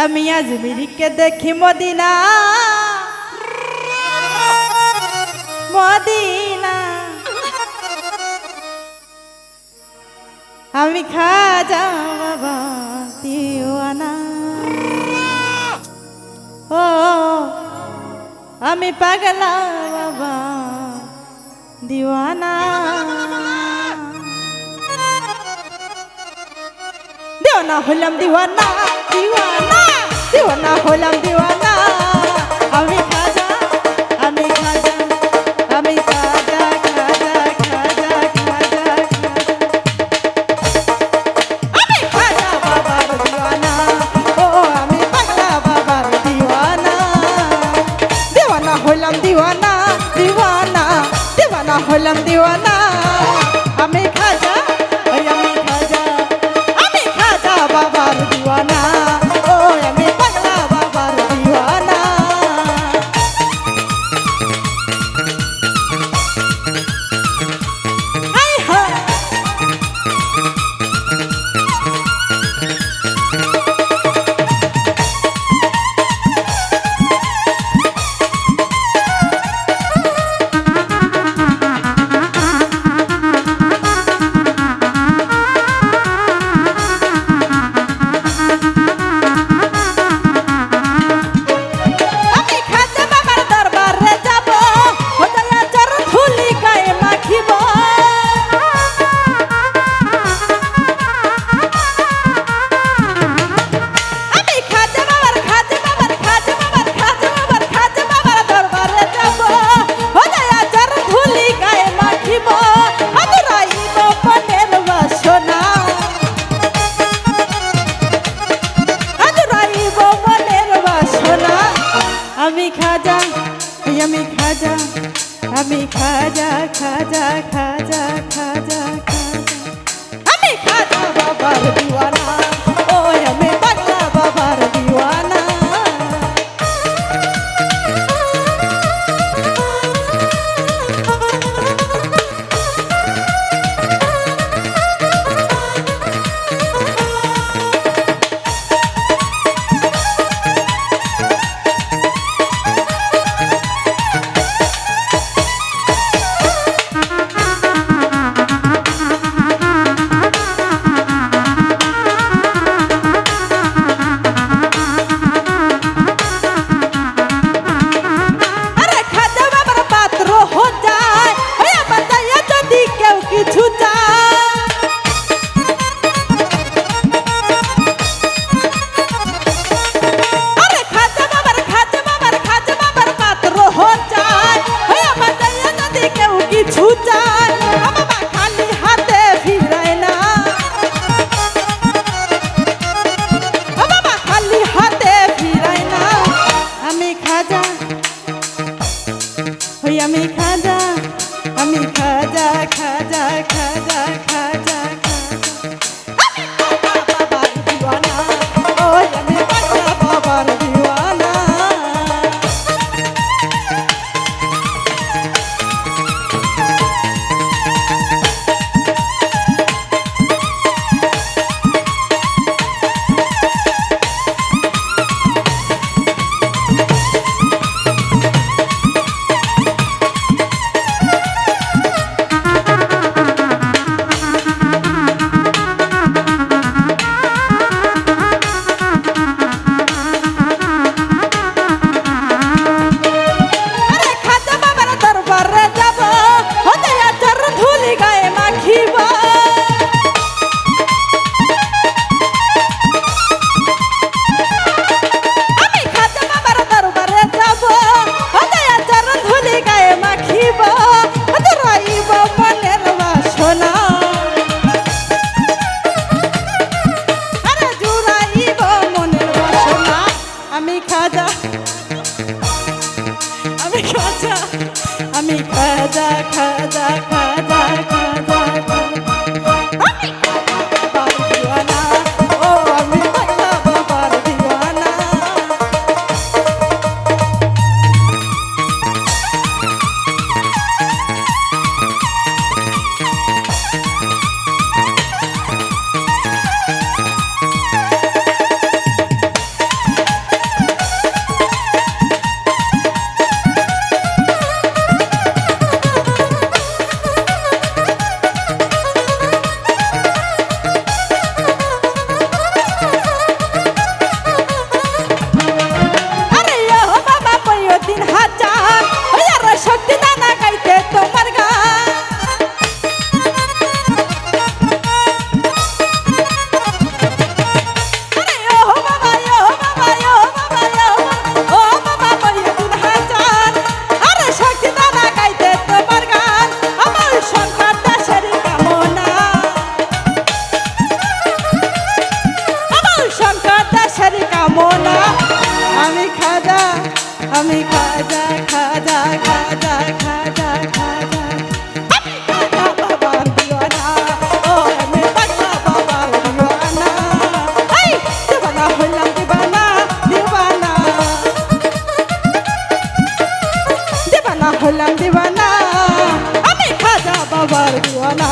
আমি আজমিরিকে দেখি Medina Medina, আমি খাজা বাবা দিওয়ানা। ও আমি পাগলা বাবা দিওয়ানা। দিওয়ানা হলাম দিওয়ানা দিওয়ানা, দিওয়ানা হলাম দিওয়ানা। আমি খাজা আমি খাজা আমি খাজা খাজা খাজা খাজা আমি খাজা বাবার দিওয়ানা। ও আমি পাগলা বাবার দিওয়ানা। দিওয়ানা হলাম দিওয়ানা দিওয়ানা, দিওয়ানা হলাম দিওয়ানা। আমি খাজা আমি খাজা আমি খাজা বাবার দিওয়ানা। ও আমি পাগলা বাবার দিওয়ানা। হায় হায় আমি খাজা আমি খাজা আমি খাজা খাজা খাজা খাজা খাজা আমি খাজা বাবার দিওয়ানা। ও আমি পাগলা বাবার দিওয়ানা। আমি খাজা আমি খাজা খাজা খাজা খাজা বাবার দিওয়ানা। ও আমি পাগলা বাবার দিওয়ানা। আমি খাজা আমি খাজা আমি খাজা খাজা খাজা খাজা আমি বাবার দিওয়ানা। ও আমি পাগলা বাবার দিওয়ানা। আমি খাজা খাজা খাজা খাজা খাজা আমি খাজা বাবার দিওয়ানা ও আমি খাজা বাবার দিওয়ানা এই দিওয়ানা হইলাম দিওয়ানা দিওয়ানা দিওয়ানা হইলাম দিওয়ানা আমি খাজা বাবার দিওয়ানা